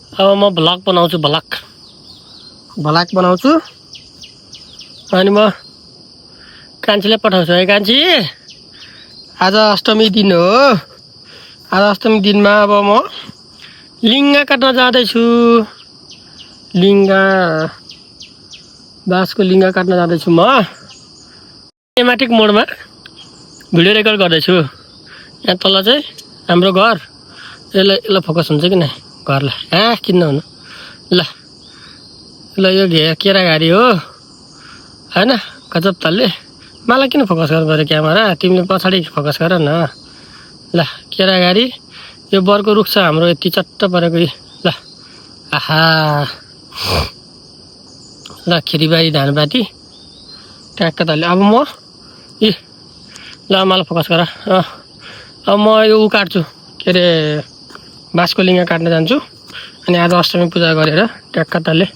अब म भ्लग बनाउँछु भ्लग बनाउँछु अनि म कान्छीलाई पठाउँछु है कान्छी आज अष्टमी दिन हो आज अष्टमी दिनमा अब म लिङ्गा काट्न जाँदैछु बाँसको लिङ्गा काट्न जाँदैछु म सिनेमेटिक मोडमा भिडियो रेकर्ड गर्दैछु यहाँ तल चाहिँ हाम्रो घर यसलाई फोकस हुन्छ कि नै घरलाई किन नहुनु ल यो केराघारी हो हैन गजब तलले मलाई किन फोकस गर्नु पर्यो क्यामेरा तिमीले पछाडि फोकस गर न ल केराघारी यो बरको रुख छ हाम्रो यति चट्ट परेको ल आहा ल खेतीबारी धानपाती ट्याक्क तलले अब म ल मलाई फोकस गर अब म यो काट्छु के अरे बाँसको लिङ्गा काट्न जान्छु अनि आज अष्टमी पूजा गरेर ट्याक्क तलले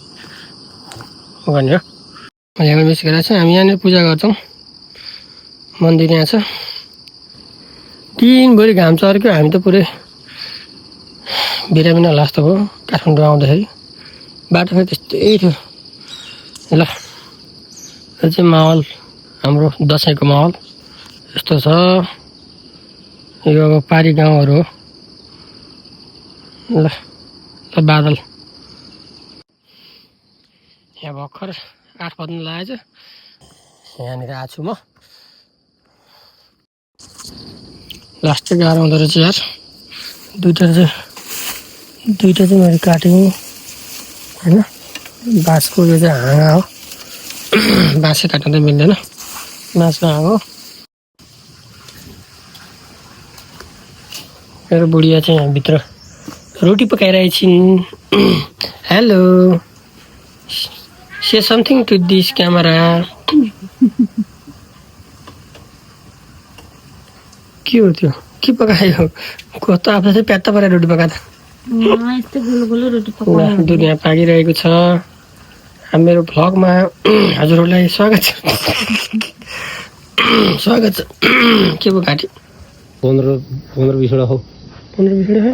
गर्ने हो यहाँ मिस गरेर चाहिँ हामी यहाँनिर पूजा गर्छौँ मन्दिर यहाँ छ दिनभरि घाम चर्क्यो हामी त पुरै बिरामी होला जस्तो भयो काठमाडौँ आउँदाखेरि बाटो फेरि त्यस्तै थियो ल यो चाहिँ माहौल हाम्रो दसैँको माहौल यस्तो छ यो अब पारी गाउँहरू हो ल बादल यहाँ भर्खर 8 बज्नु लागेको छ यहाँनिर आएको छु म लास्टै गाह्रो हुँदो रहेछ यार दुईवटा चाहिँ मैले काटेँ होइन बाँसको यो चाहिँ हाँगा हो बाँसै काट्न त मिल्दैन बाँसको हाँगा हो मेरो बुढिया चाहिँ यहाँभित्र रोटी पकाइरहेछिन् hello say something to this camera के हो त्यो के पकायो कस्तो आफ्नो चाहिँ प्यात्ता परेर रोटी पकाएको दुनियाँ पाकिरहेको छ मेरो भ्लगमा हजुरहरूलाई स्वागत छ के पो घाँटी 15-20वटा हो 15-20वटा हो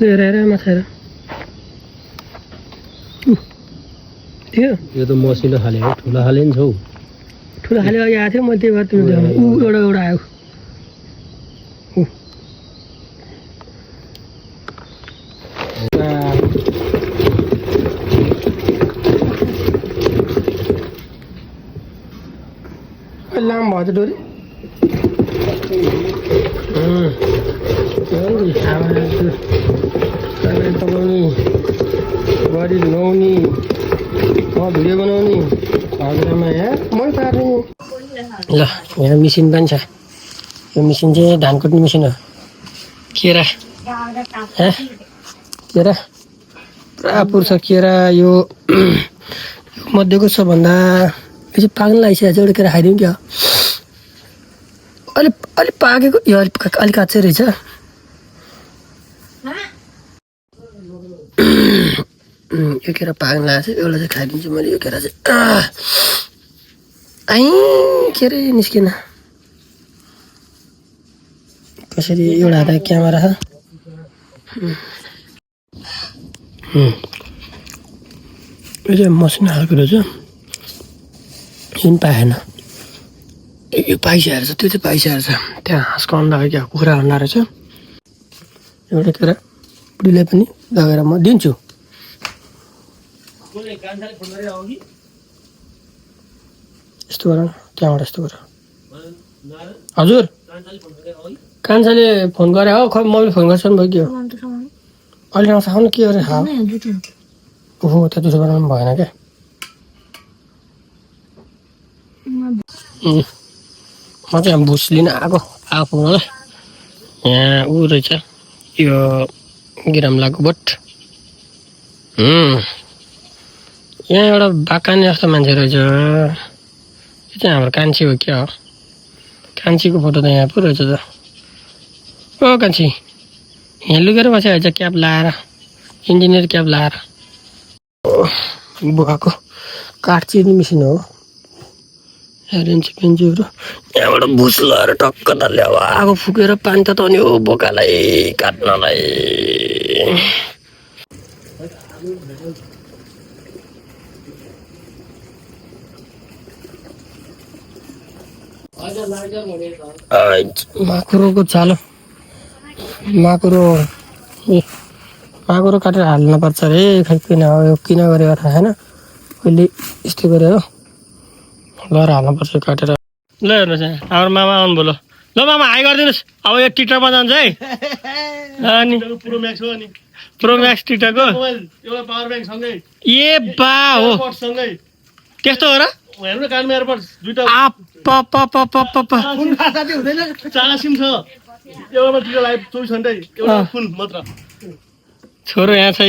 लिएर माछा यो त मसिनो खाले हो ठुलो खाले नि छौ ठुलो खाले अघि आएको थियो म त्यही भएर तिमीले एउटा आयो लामो भयो त डोरी पकाउने गरी नुहाउने भिडियो बनाउने हजुरआमा यहाँ मै पार्ने ल यहाँ मिसिन पनि छ यो मिसिन चाहिँ धान कुट्ने मिसिन हो केरा पुरा पुर्छ केरा यो मध्येको सबभन्दा यो चाहिँ पाक्न लागिसकेको छ एउटा केरा खाइदिउँ क्या अलिक पाकेको यो अलिक काँचै रहेछ यो केरा पाक्न लागेको छ एउटा चाहिँ खाइदिन्छु मैले यो केरा चाहिँ के अरे निस्किन कसरी एउटा हात क्यामेरा छ यो चाहिँ मसिनो खालको रहेछ जुन पाएन यो पाइसकेको छ त्यो चाहिँ पाइसकेको छ त्यहाँ हाँसको अन्डा हो क्या कुखुरा अन्डा रहेछ एउटा केरा बुढीलाई पनि लगेर म दिन्छु यस्तो गर त्यहाँबाट यस्तो गर हजुर कान्छाले फोन गरे हो खै मैले फोन गर्छु भयो के हो अहिले नसखाउनु के अरे खा ओहो त्यहाँ जुठो बनाउनु भएन क्या म चाहिँ यहाँ भुस लिन आएको मलाई यहाँ ऊ रहेछ यो गिराम्लाको बोट यहाँ एउटा बाकाने जस्तो मान्छे रहेछ यो चाहिँ हाम्रो कान्छी हो क्या हो कान्छीको फोटो त यहाँ पो रहेछ त ओ कान्छी यहाँ लुकेर बसिरहेको छ क्याप लाएर इन्जिनियर क्याप लाएर बुवाको काठ चिर्ने मिसिन हो रेन्ची पेन्चीहरू यहाँबाट भुस लगाएर टक्क तलले अब आगो फुकेर पानी तताउने हो बोकालाई काट्नलाई माकुरोको चालो माकुरो माकुरो काटेर हाल्नुपर्छ अरे खै किन हो यो किन गरेको थाहा छैन कहिले यस्तो गरेर लगाएर हाल्नुपर्छ काटेर ल हेर्नुहोस् यहाँ हाम्रो मामा आउनु भयो ल मामा हाई गरिदिनुहोस् अब यो टिकटकमा जान्छ है अनि प्रो म्याक्स टिकटक हो ए बा हो त्यस्तो हो र छोरो यहाँ छ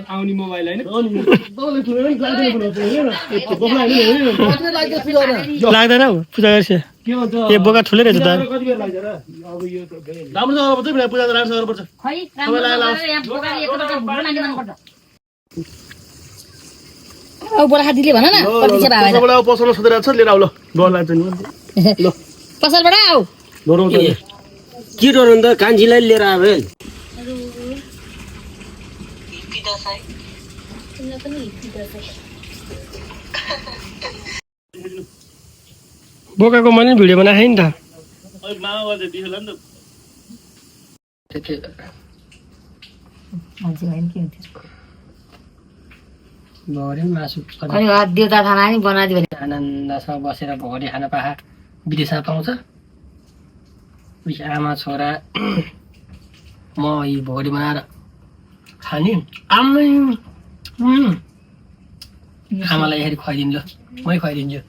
आउने मोबाइल होइन लाग्दैन हौ पूजा गर्छ ए बोका ठुलै रहेछ त दिले भन न कति चाहिँ भाइ पसलमा सोधेर छ लिएर आउ ल डर लाग्छ नि ल पसलबाट आऊ डराउँछ के डराउनु त कान्छीलाई लिएर आयो बोकाको मैले भिडियो बनाएको नि त मासु देउता खाना नि बनाइदियो भने आनन्दसँग बसेर भगरी खान पाए विदेशमा पाउँछ आमा छोरा म यी भगरी बनाएर खाने आमै आमालाई यसरी खुवाइदिनु ल मै खुवाइदिन्छु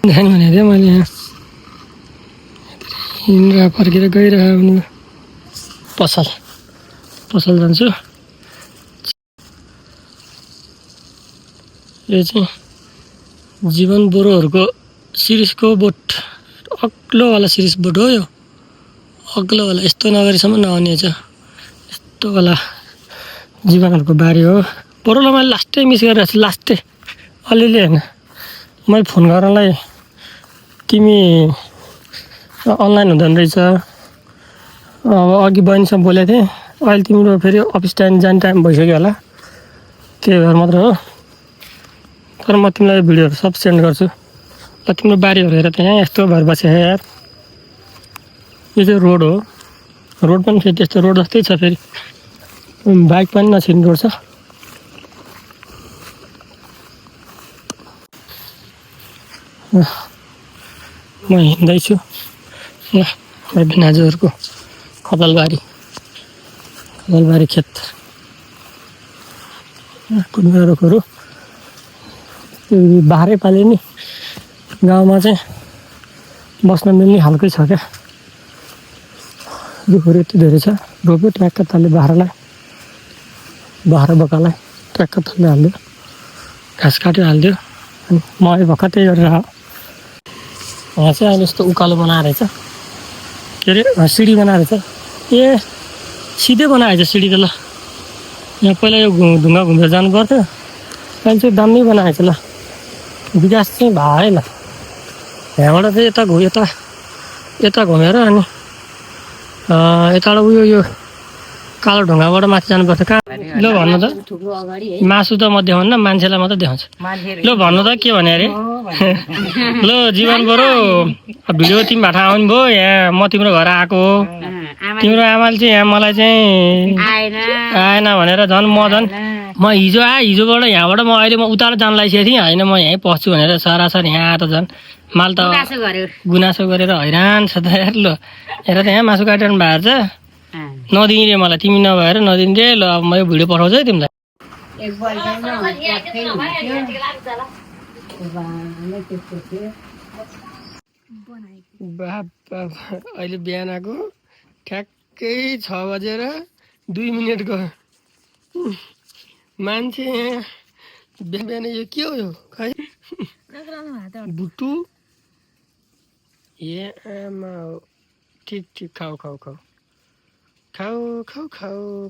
ध्यान भनेको थिएँ मैले यहाँ हिँडेर फर्केर गइरहेको पसल जान्छु यो चाहिँ जीवन बोरोहरूको सिरिजको बोट अग्लोवाला सिरिज बोट हो यो अग्लोवाला यस्तो नगरीसम्म नआउने छ यस्तोवाला जीवनहरूको बारी हो बोरोलाई मैले लास्टै मिस गरिरहेको छु लास्टै अलिअलि होइन मैले फोन गर्नलाई तिमी अनलाइन हुँदैन रहेछ अब अघि बहिनीसँग बोलेको थिएँ अहिले तिम्रो फेरि अफिस टाइम जाने टाइम भइसक्यो होला त्यही भएर मात्र हो तर म तिमीलाई भिडियोहरू सब सेन्ड गर्छु ल तिम्रो बारीहरू हेर त्यहाँ यस्तो भएर बसेँ यार यो चाहिँ रोड हो रोड पनि फेरि त्यस्तो रोड जस्तै छ फेरि बाइक पनि नछिर्ने रोड छ म हिँड्दैछु ल भिनाजुहरूको खतलबारी खेत कुद्ने रुखहरू बाह्रै पाले नि गाउँमा चाहिँ बस्न मिल्ने खालकै छ क्या रुखहरू यति धेरै छ रोप्यो ट्र्याक्टर थाल्यो बाह्र बोकालाई ट्र्याक्टर थाल्यो हाल्यो घाँस काट्यो हालिदियो अनि म भर्खर त्यही गरेर यहाँ चाहिँ अहिले यस्तो उकालो बनाएर रहेछ के अरे सिडी बनाएर रहेछ ए सिधै बनाएछ सिडी त ल यहाँ पहिला यो ढुङ्गा घुमेर जानु पर्थ्यो अहिले चाहिँ दामी बनाएछ ल विकास चाहिँ भएन यहाँबाट चाहिँ यता घुमेर अनि यताबाट उयो यो कालो ढुङ्गाबाट माथि जानुपर्छ कहाँ ल भन्नु त मासु त म देखाउनु न मान्छेलाई मात्रै देखाउँछु ल भन्नु त के भने अरे ल जीवन बरु भिडियो तिमी भाटा आउनु भयो यहाँ म तिम्रो घर आएको हो तिम्रो आमाले चाहिँ यहाँ मलाई चाहिँ आएन भनेर म हिजोबाट यहाँबाट म अहिले म उता जान लागिसकेको थिएँ होइन म यहीँ पस्छु भनेर सरासर यहाँ आएर झन् माल त गुनासो गरेर हैरान छ त यार ल हेर त यहाँ मासु काटेर भएको छ नदिने रे मलाई तिमी नभएर नदिने रे ल अब म यो भिडियो पठाउँछु है तिमीलाई अहिले बिहान आएको ठ्याक्कै 6 बजेर 2 मिनटको मान्छे बिहान यो के हो यो खै बुटु ए आमा ठिक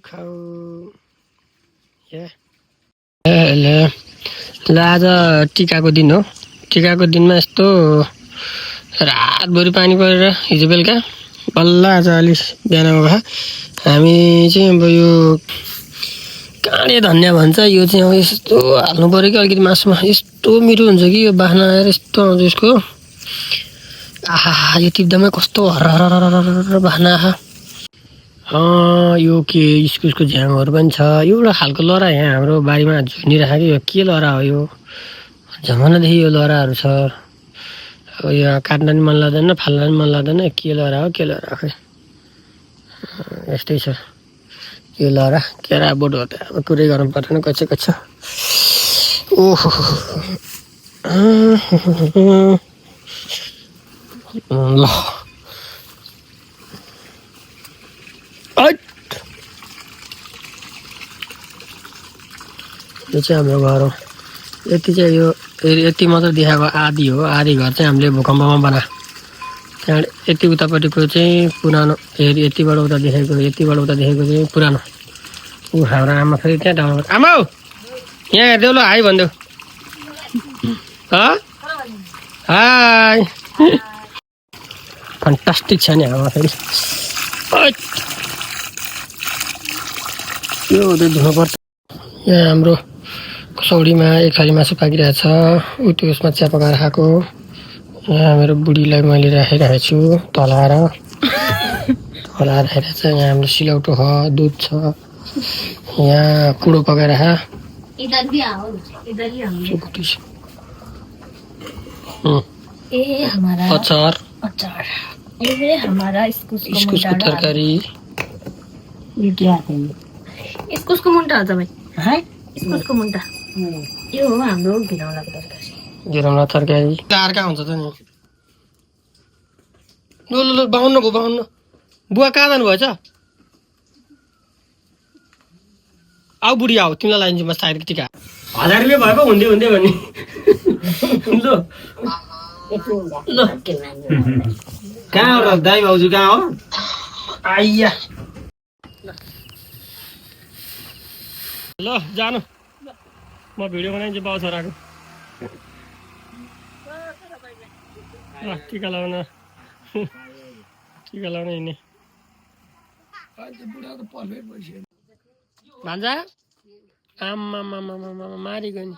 खाऊ ए ल आज टिकाको दिन हो टिकाको दिनमा यस्तो रातभरि पानी परेर हिजो बेलुका बल्ल आज अलि बिहानको भए हामी चाहिँ अब यो काँडे धनियाँ भन्छ यो चाहिँ अब यस्तो हाल्नु पऱ्यो कि अलिकति मासुमा यस्तो मिठो हुन्छ कि यो बास्ना आएर यस्तो आउँछ यसको आहा यो टिप्दामै कस्तो हर बास्ना आहा यो के इस्कुसको झ्याङहरू पनि छ एउटा खालको लहरा यहाँ हाम्रो बारीमा झुनिरहेको कि यो के लहरा हो यो जमानादेखि यो लहराहरू छ अब यो काट्न पनि मन लाग्दैन फाल्न पनि मन लाग्दैन के लहरा हो खै यस्तै छ यो लहरा केरा बोट हो त अब कुरै गर्नु पर्दैन कच्चा ओहो ल यो चाहिँ हाम्रो घर हो यति चाहिँ यो यति मात्र देखाएको आधी हो आधी घर चाहिँ हामीले भूकम्पमा बना त्यहाँबाट यति उतापट्टिको चाहिँ पुरानो यतिबाट उता देखेको चाहिँ पुरानो ऊ हाम्रो आमा फेरि त्यहाँ डाउन आमा हौ यहाँ हेरिदेऊ ल हाई भनिदेऊ हाई फन्टास्टिक छ नि आमा फेरि यो हुँदै धुनुपर्छ यहाँ हाम्रो कसौडीमा एक थरी मासु पाकिरहेछ ऊ त्यो उसमा चिया पकाएर खाएको यहाँ मेरो बुढीलाई मैले राखिरहेको छु तलाएर राखेको छ यहाँ हाम्रो सिलौटो छ दुध छ यहाँ कुडो पकाएर अचार इस्कुसको तरकारी इस्कुसको मुन्टा हो भाइ इस्कुसको मुन्टा यो हो हाम्रो घिरौला तरकारी अर्का हुन्छ त नि ल बाहुन्न बुवा कहाँ जानुभएछ आऊ बुढी आऊ तिमीलाई लाइन्छु म साइड टिका 1000 रुपियाँ भयो पो हुँदै भन्ने ल कहाँ हो दाइ भाउजू कहाँ हो आइया ल जानु म भिडियो बनाइदिन्छु बाउ छोराको टिका लाउन हिँड्ने भान्जा आम्मा मारिगयो नि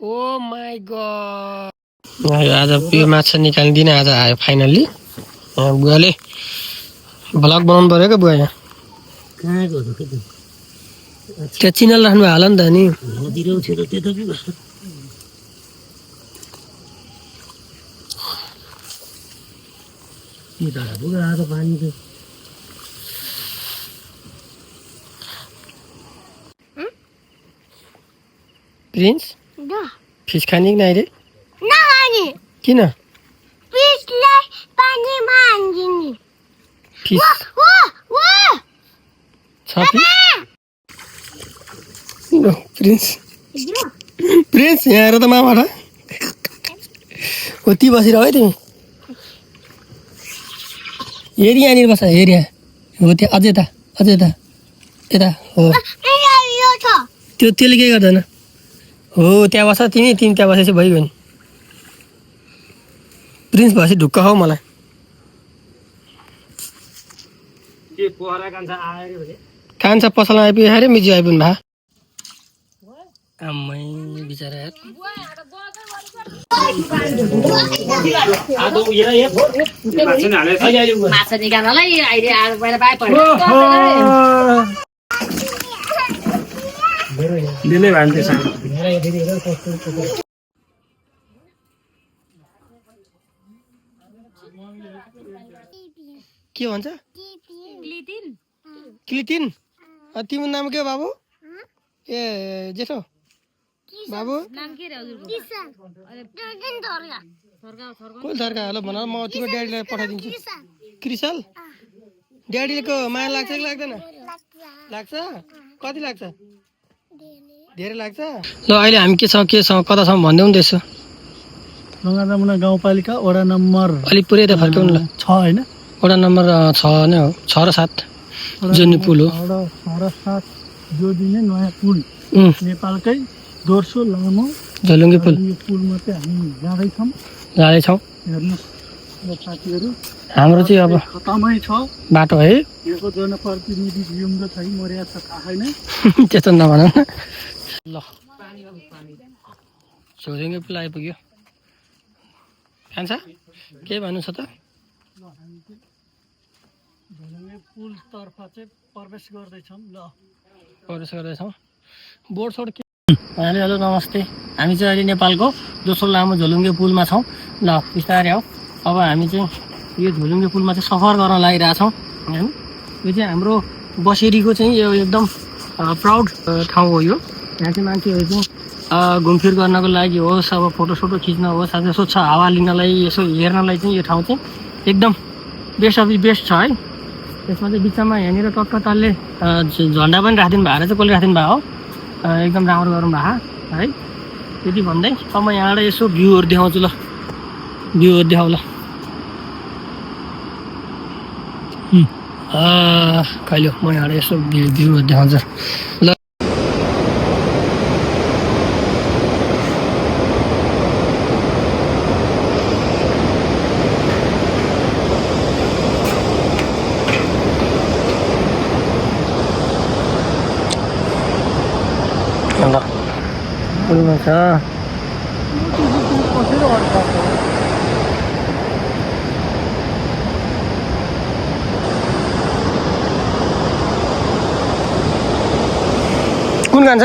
ओ माई गड आज यो माछा निकालिदिन आज आयो फाइनल्ली बुवाले भ्लग बनाउनु पऱ्यो क्या बुवा यहाँ त्यहाँ चिनल राख्नु हाल नि त नि प्रिन्स फिस खाने कि नाइ रे किन फिस छ प्रिन्स यहाँ आएर त माबाट कति बसिरह है तिमी हेरी यहाँनिर बस हेरी यहाँ हो त्यहाँ अझै त यता हो त्यसले केही गर्दैन हो त्यहाँ बस तिमी त्यहाँ बसेपछि भइगयो नि प्रिन्स भएपछि ढुक्क खाऊ मलाई कान्छा पसलमा आइपुग्यो अरे मिजु आइपुग्नु भए आम्मै बिचरा माछा निकाल्नलाई अहिले बाहिर बाहिर के भन्छ क्लिटिन तिम्रो नाम के हो बाबु ए जेठो बाबु कोही थर्का होला भन म तिम्रो ड्याडीलाई पठाइदिन्छु क्रिसल ड्याडीको माया लाग्छ कि लाग्दैन लाग्छ कति लाग्छ धेरै लाग्छ ल अहिले हामी के छ कतासम्म भन्दै हुँदैछ ढुङ्गामुना गाउँपालिका वडा नम्बर अलिक पुरै त फर्काउनु ल 6 हैन वडा नम्बर 6 नै हो 6 र 7 जोड्ने पुल हो 6 र 7 जोडिने नयाँ पुल नेपालकै दोर्सो लामो झोलुङ्गे पुल यो पुलमा चाहिँ हामी जाँदैछौँ। जाँदैछौँ। हेर्नुहोस् यो साथीहरू हाम्रो चाहिँ अब खतमै छ। बाटो है यहाँको जनप्रतिनिधि जिउँदो छ कि मर्या छ थाहा छैन। त्यस्तो नभन न। ल झोलुङ्गे पुल आइपुग्यो। खान्छ के भन्नु छ त? झोलुङ्गे पुलतर्फ चाहिँ प्रवेश गर्दैछौँ। ल प्रवेश गर्दैछौँ। बोर्ड सोर्ड के हेलो नमस्ते। हामी चाहिँ अहिले नेपालको दोस्रो लामो झोलुङ्गे पुलमा छौँ। ल बिस्तारै हो। अब हामी चाहिँ यो झोलुङ्गे पुलमा चाहिँ सफर गर्न लागिरहेछौँ होइन। यो चाहिँ हाम्रो बसेरीको चाहिँ यो एकदम प्राउड ठाउँ हो। यो यहाँ चाहिँ मान्छेहरू चाहिँ घुमफिर गर्नको लागि होस्, अब फोटोसोटो खिच्न होस्, साथै स्वच्छ हावा लिनलाई, यसो हेर्नलाई चाहिँ यो ठाउँ चाहिँ एकदम बेस्ट अफ द बेस्ट छ है। त्यसमा चाहिँ बिचमा यहाँनिर टक्कतालले झन्डा पनि राखिदिनु भएको चाहिँ कसले राखिदिनु भएको हो। एकदम राम्रो गरौँ भएको है। त्यति भन्दै अब म यहाँबाट यसो भ्यूहरू देखाउँछु। ल भ्यूहरू देखाउ। ल कहिले म यहाँबाट यसो भ्यूहरू देखाउँछु। ल पुलमा छ। कुन खान्छ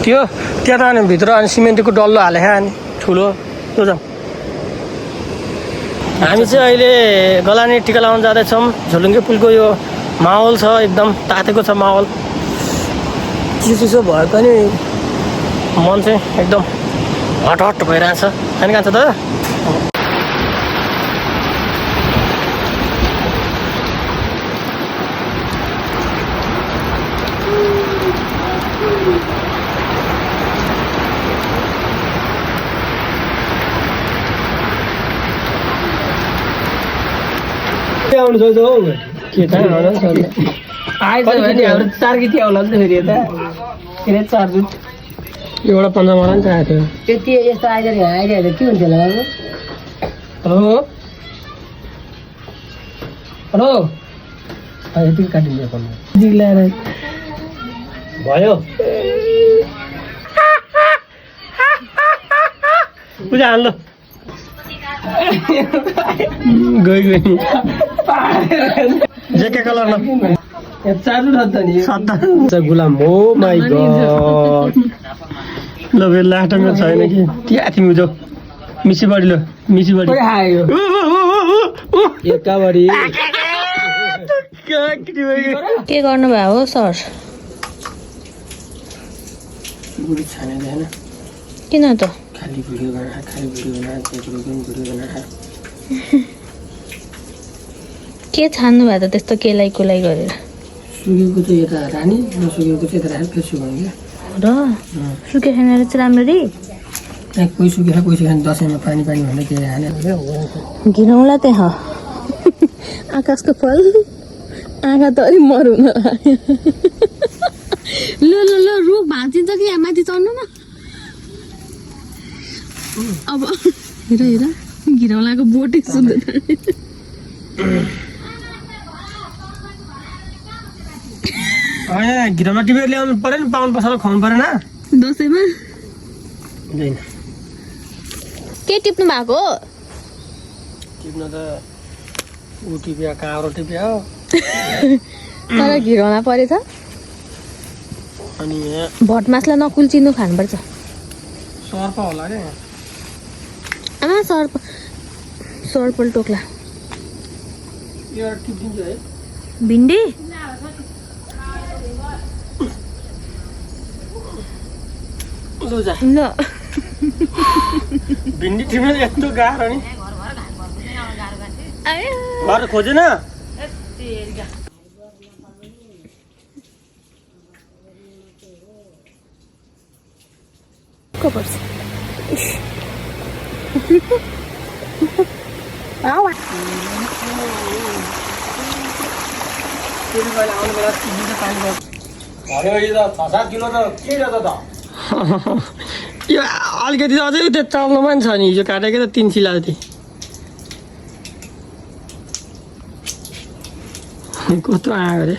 त्यो? त्यहाँ त अनि भित्र अनि सिमेन्टको डल्लो हालेको अनि ठुलो त्यो जाउँ। हामी चाहिँ अहिले गलानी टिका लगाउन जाँदैछौँ। झोलुङ्गे पुलको यो माहौल छ, एकदम तातेको छ माहौल। चिसो भए पनि मन चाहिँ एकदम हट भइरहेछ। खाने खान्छ त? आउनु सक्छ हौ के त आइज भने हाम्रो 4 गीत आउला नि त फेरि यता किन 4 जुट एउटा 15 मलाई चाहिएको थियो। त्यति यस्तो आइदिएर आइदिएर के हुन्थ्यो होला बाबु? हेलो हेलो यति काटिदियो फोन ल्याएर भयो। पूजा हाल्नु गई जेके कलर न चालू रहता नि सत्ता गुलाम हो माई गॉड। ल बे लाटमा छैन कि त्यहाँ तिमी जो मिसी बडी। ल मिसी बडी एकाबडी के गर्नु भयो हो सर? गुडी छाने हैन किन त? खाली भिडियो बना के छान्नु भयो त त्यस्तो केलाई कुलाई गरेर? सुकेको चाहिँ यता रानी, नसुकेको चाहिँ यता राखेर फ्रेस भयो क्या। र सुके खाने चाहिँ राम्ररी कोही सुकेर कोही सुकेन। दसैँमा पानी भन्ने के हाने घिनौला त्यहाँ आकाशको फल आँखा त अलि मरुन ल ल ल रुख भाँचिन्छ कि यहाँ माथि चढ्नु न। अब हेर हेर घिनौलाको बोटै सुन्दैन। घिराउन टिपेर ल्याउनु पऱ्यो नि, पाउनु पसल खुवाउनु परेन दसैँमा। के टिप्नु भएको? टिप्न त ऊ टिप्यो, काँक्रो टिप्यो तर घिरौँला परेछ। अनि भटमासलाई नकुल्चिनु खानुपर्छ। सर्प होला क्या आमा सर्पल टोक्ला यो टिपिदिन्छु है। भिन्डी ल जा ल भिन्डी टिप्न यस्तो गाह्रो नि। घर खोजेन को पर्छ? यो अलिकति अझै त्यो चल्नुमा नि छ नि हिजो काटेको त 3 सिला जति कस्तो आयो अरे